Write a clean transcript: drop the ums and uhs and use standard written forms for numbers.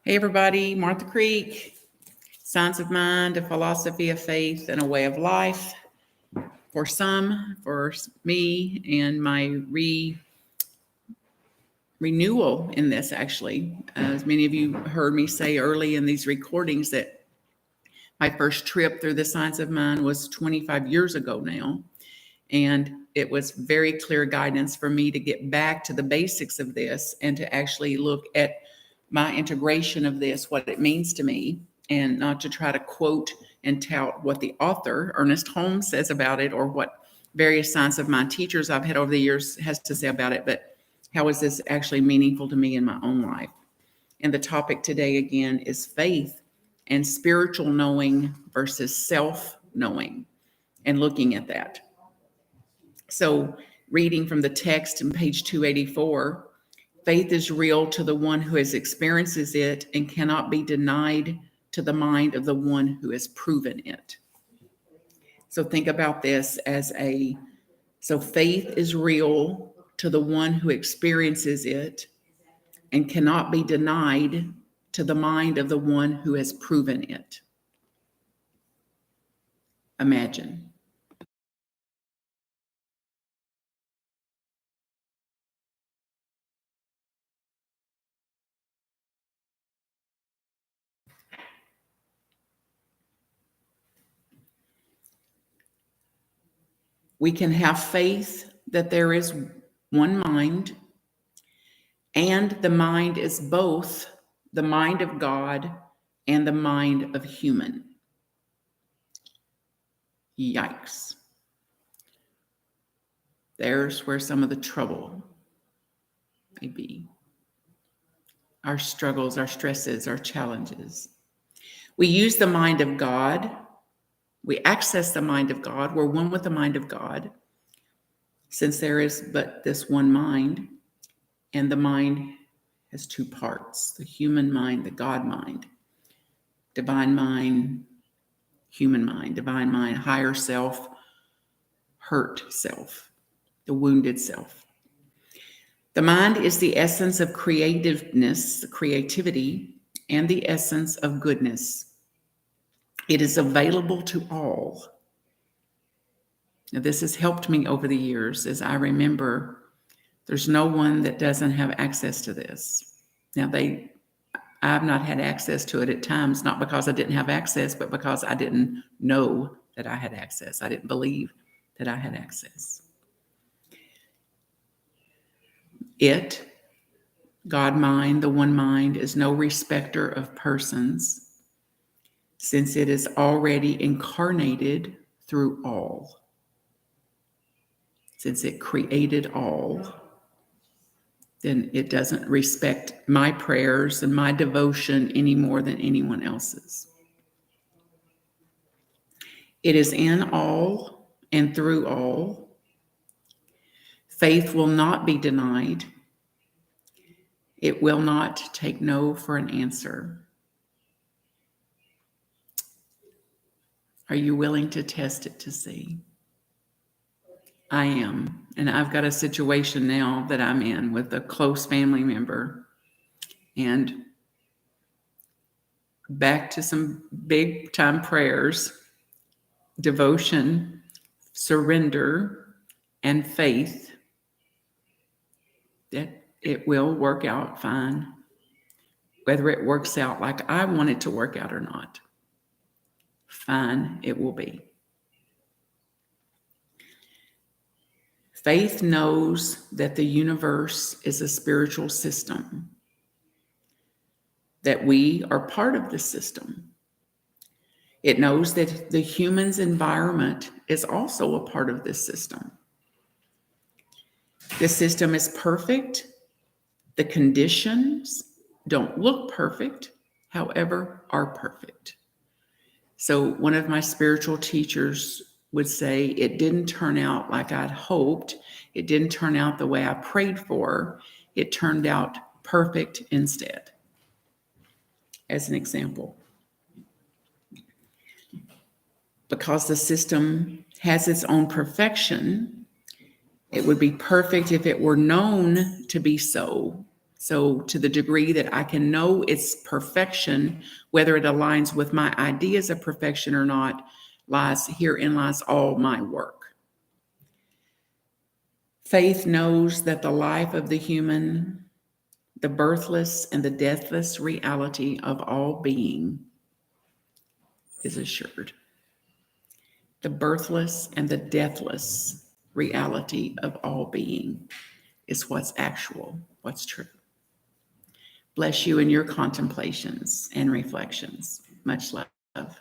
Hey everybody, Martha Creek, Science of Mind, a philosophy of faith, and a way of life. For some, for me, and my renewal in this actually. As many of you heard me say early in these recordings that my first trip through the Science of Mind was 25 years ago now. And it was very clear guidance for me to get back to the basics of this and to actually look at my integration of this, what it means to me, and not to try to quote and tout what the author, Ernest Holmes, says about it, or what various Science of Mind teachers I've had over the years has to say about it, but how is this actually meaningful to me in my own life? And the topic today, again, is faith and spiritual knowing versus self-knowing, and looking at that. So reading from the text on page 284, faith is real to the one who has experiences it and cannot be denied to the mind of the one who has proven it. So think about this so faith is real to the one who experiences it and cannot be denied to the mind of the one who has proven it. Imagine. We can have faith that there is one mind, and the mind is both the mind of God and the mind of human. Yikes. There's where some of the trouble may be. Our struggles, our stresses, our challenges. We use the mind of God. We access the mind of God. We're one with the mind of God, since there is but this one mind, and the mind has two parts: the human mind, the God mind, divine mind, human mind, divine mind, higher self, hurt self, the wounded self. The mind is the essence of creativeness, creativity, and the essence of goodness. It is available to all. Now, this has helped me over the years, as I remember there's no one that doesn't have access to this. Now, I've not had access to it at times, not because I didn't have access, but because I didn't know that I had access. I didn't believe that I had access. God mind, the one mind, is no respecter of persons, since it is already incarnated through all. Since it created all, then it doesn't respect my prayers and my devotion any more than anyone else's. It is in all and through all. Faith will not be denied. It will not take no for an answer. Are you willing to test it to see? I am. And I've got a situation now that I'm in with a close family member. And back to some big time prayers, devotion, surrender, and faith that it will work out fine, whether it works out like I want it to work out or not. Fine, it will be. Faith knows that the universe is a spiritual system, that we are part of the system. It knows that the human's environment is also a part of this system. The system is perfect. The conditions don't look perfect, however, are perfect. So one of my spiritual teachers would say, it didn't turn out like I'd hoped. It didn't turn out the way I prayed for. It turned out perfect instead, as an example. Because the system has its own perfection, it would be perfect if it were known to be so, So, to the degree that I can know its perfection, whether it aligns with my ideas of perfection or not, herein lies all my work. Faith knows that the life of the human, the birthless and the deathless reality of all being is assured. The birthless and the deathless reality of all being is what's actual, what's true. Bless you in your contemplations and reflections. Much love.